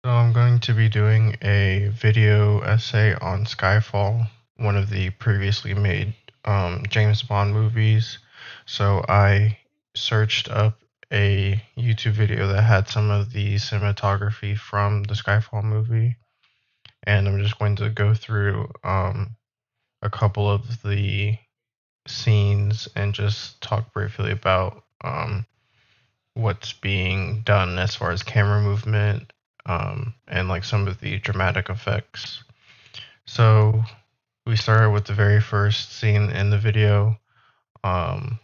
So I'm going to be doing a video essay on Skyfall, one of the previously made James Bond movies. So I searched up a YouTube video that had some of the cinematography from the Skyfall movie, and I'm just going to go through a couple of the scenes and just talk briefly about what's being done as far as camera movement, and like some of the dramatic effects. So we started with the very first scene in the video. Um,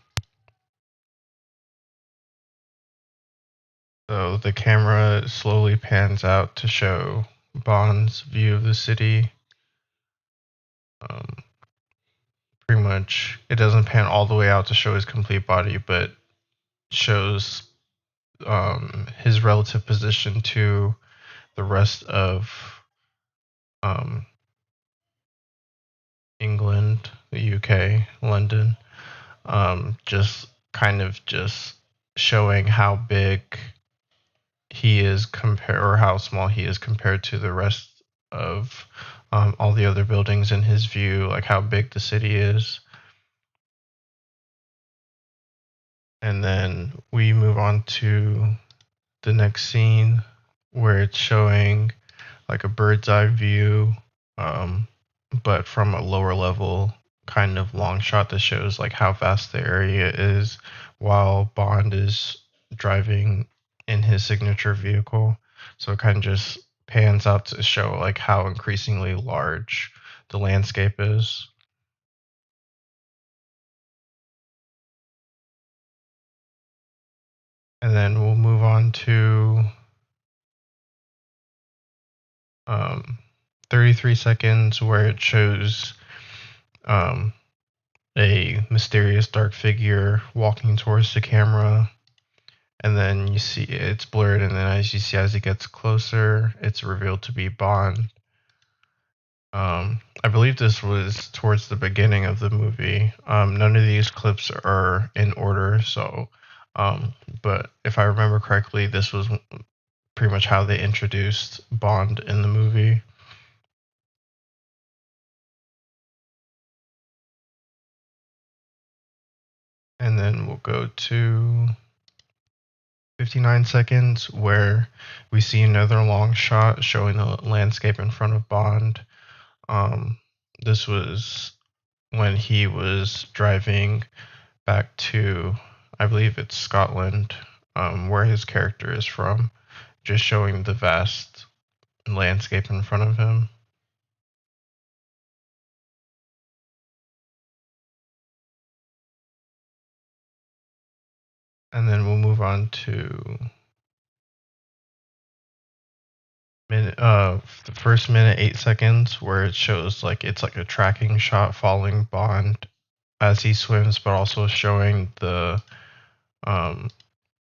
so the camera slowly pans out to show Bond's view of the city. Um, Pretty much, it doesn't pan all the way out to show his complete body, but shows his relative position to the rest of um, England, the UK, London. Just kind of just showing how big he is compared, or how small he is compared to the rest of all the other buildings in his view, like how big the city is. And then we move on to the next scene where it's showing like a bird's eye view, but from a lower level kind of long shot that shows like how vast the area is while Bond is driving in his signature vehicle. So it kind of just pans out to show like how increasingly large the landscape is. And then we'll move on to 33 seconds where it shows um, a mysterious dark figure walking towards the camera, and then you see it's blurred, and then as you see as it gets closer, it's revealed to be Bond. I believe this was towards the beginning of the movie. None of these clips are in order, so but if I remember correctly, this was pretty much how they introduced Bond in the movie. And then we'll go to 59 seconds where we see another long shot showing the landscape in front of Bond. This was when he was driving back to, I believe it's Scotland, where his character is from, just showing the vast landscape in front of him. And then we'll move on to the first minute 8 seconds where it shows like it's like a tracking shot following Bond as he swims, but also showing the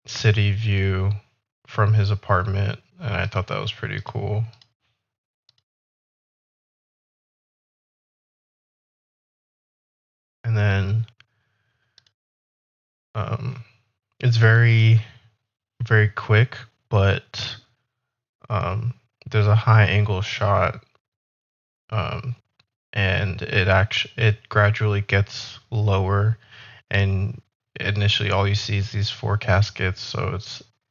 city view from his apartment, and I thought that was pretty cool. And then it's very, very quick, but there's a high angle shot, and it gradually gets lower, and initially all you see is these 4 caskets, so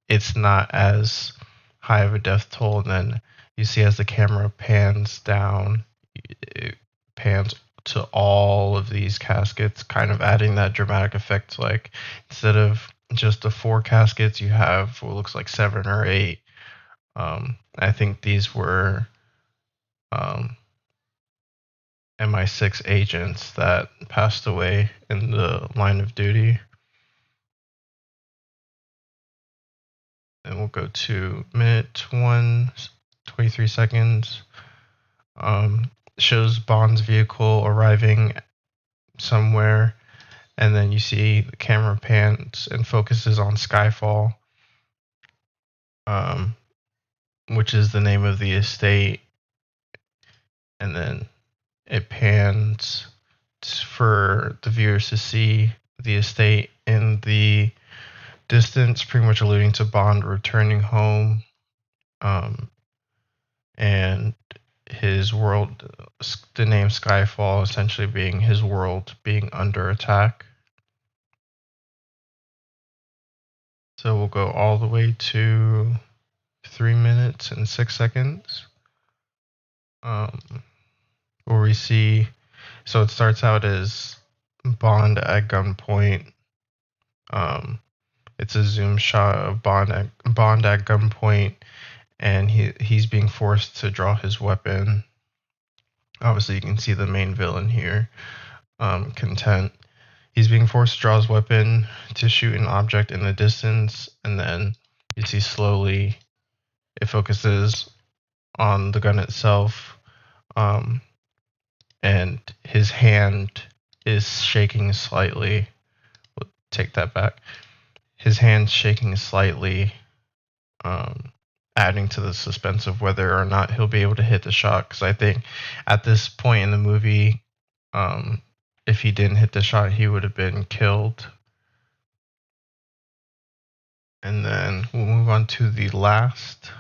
it's not as high of a death toll. And then you see as the camera pans down, it pans to all of these caskets, kind of adding that dramatic effect. Like instead of just the 4 caskets, you have what looks like 7 or 8. I think these were MI6 agents that passed away in the line of duty. And we'll go to minute 1, 23 seconds. Shows Bond's vehicle arriving somewhere, and then you see the camera pans and focuses on Skyfall, which is the name of the estate, and then it pans for the viewers to see the estate in the distance, pretty much alluding to Bond returning home. and his world, the name Skyfall essentially being his world being under attack. So we'll go all the way to 3 minutes and 6 seconds, where we see, so it starts out as Bond at gunpoint. It's a zoom shot of Bond at gunpoint, and he's being forced to draw his weapon. Obviously, you can see the main villain here, Content. He's being forced to draw his weapon to shoot an object in the distance, and then you see slowly it focuses on the gun itself, and his hand is shaking slightly. We'll take that back. His hand's shaking slightly, adding to the suspense of whether or not he'll be able to hit the shot. Because I think at this point in the movie, if he didn't hit the shot, he would have been killed. And then we'll move on to the last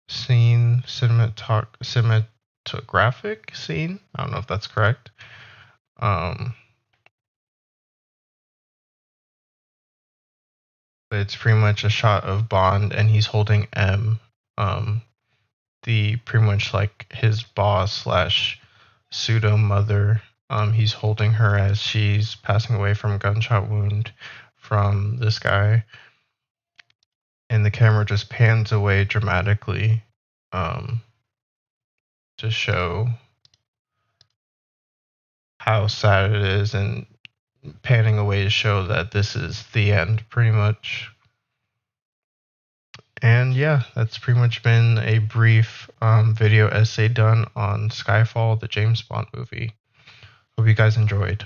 scene, cinematographic scene. I don't know if that's correct. But it's pretty much a shot of Bond, and he's holding M, the pretty much like his boss slash pseudo mother. He's holding her as she's passing away from a gunshot wound from this guy, and the camera just pans away dramatically, to show how sad it is, and panning away to show that this is the end, pretty much. And yeah, that's pretty much been a brief video essay done on Skyfall, the James Bond movie. Hope you guys enjoyed.